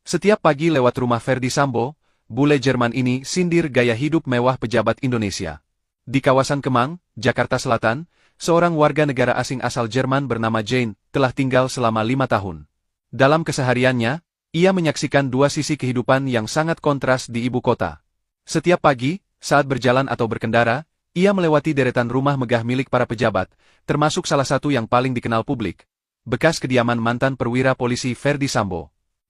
Setiap pagi lewat rumah Ferdy Sambo, bule Jerman ini sindir gaya hidup mewah pejabat Indonesia. Di kawasan Kemang, Jakarta Selatan, seorang warga negara asing asal Jerman bernama Jane telah tinggal selama 5 tahun. Dalam kesehariannya, ia menyaksikan dua sisi kehidupan yang sangat kontras di ibu kota. Setiap pagi, saat berjalan atau berkendara, ia melewati deretan rumah megah milik para pejabat, termasuk salah satu yang paling dikenal publik, bekas kediaman mantan perwira polisi Ferdy Sambo.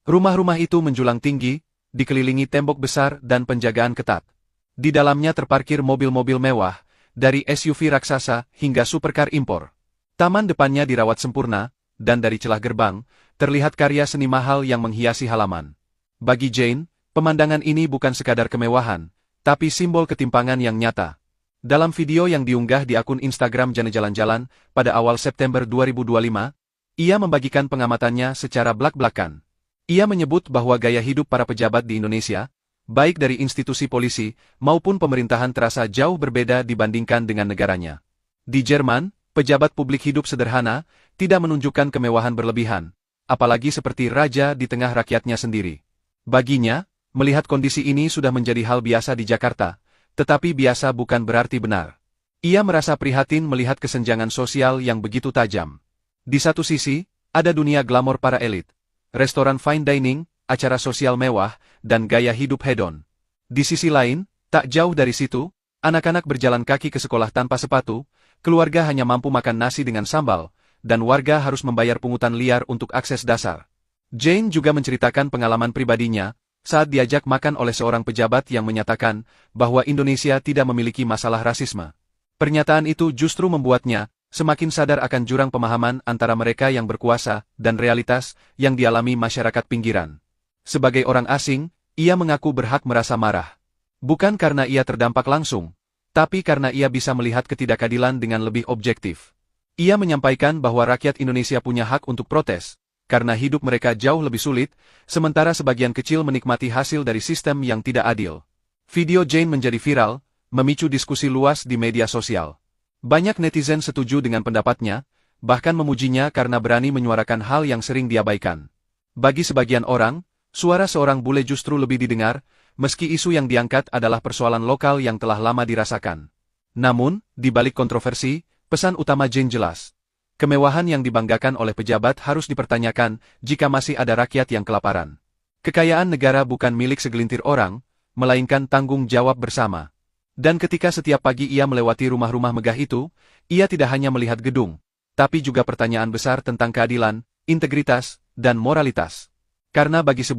Rumah-rumah itu menjulang tinggi, dikelilingi tembok besar dan penjagaan ketat. Di dalamnya terparkir mobil-mobil mewah, dari SUV raksasa hingga supercar impor. Taman depannya dirawat sempurna, dan dari celah gerbang, terlihat karya seni mahal yang menghiasi halaman. Bagi Jane, pemandangan ini bukan sekadar kemewahan, tapi simbol ketimpangan yang nyata. Dalam video yang diunggah di akun Instagram Jane Jalan-Jalan pada awal September 2025, ia membagikan pengamatannya secara blak-blakan. Ia menyebut bahwa gaya hidup para pejabat di Indonesia, baik dari institusi polisi maupun pemerintahan terasa jauh berbeda dibandingkan dengan negaranya. Di Jerman, pejabat publik hidup sederhana, tidak menunjukkan kemewahan berlebihan, apalagi seperti raja di tengah rakyatnya sendiri. Baginya, melihat kondisi ini sudah menjadi hal biasa di Jakarta, tetapi biasa bukan berarti benar. Ia merasa prihatin melihat kesenjangan sosial yang begitu tajam. Di satu sisi, ada dunia glamor para elit, restoran fine dining, acara sosial mewah, dan gaya hidup hedon. Di sisi lain, tak jauh dari situ, anak-anak berjalan kaki ke sekolah tanpa sepatu, keluarga hanya mampu makan nasi dengan sambal, dan warga harus membayar pungutan liar untuk akses dasar. Jane juga menceritakan pengalaman pribadinya, saat diajak makan oleh seorang pejabat yang menyatakan bahwa Indonesia tidak memiliki masalah rasisme. Pernyataan itu justru membuatnya semakin sadar akan jurang pemahaman antara mereka yang berkuasa dan realitas yang dialami masyarakat pinggiran. Sebagai orang asing, ia mengaku berhak merasa marah. Bukan karena ia terdampak langsung, tapi karena ia bisa melihat ketidakadilan dengan lebih objektif. Ia menyampaikan bahwa rakyat Indonesia punya hak untuk protes, karena hidup mereka jauh lebih sulit, sementara sebagian kecil menikmati hasil dari sistem yang tidak adil. Video Jane menjadi viral, memicu diskusi luas di media sosial. Banyak netizen setuju dengan pendapatnya, bahkan memujinya karena berani menyuarakan hal yang sering diabaikan. Bagi sebagian orang, suara seorang bule justru lebih didengar, meski isu yang diangkat adalah persoalan lokal yang telah lama dirasakan. Namun, di balik kontroversi, pesan utama Jane jelas. Kemewahan yang dibanggakan oleh pejabat harus dipertanyakan jika masih ada rakyat yang kelaparan. Kekayaan negara bukan milik segelintir orang, melainkan tanggung jawab bersama. Dan ketika setiap pagi ia melewati rumah-rumah megah itu, ia tidak hanya melihat gedung, tapi juga pertanyaan besar tentang keadilan, integritas, dan moralitas. Karena bagi sebuah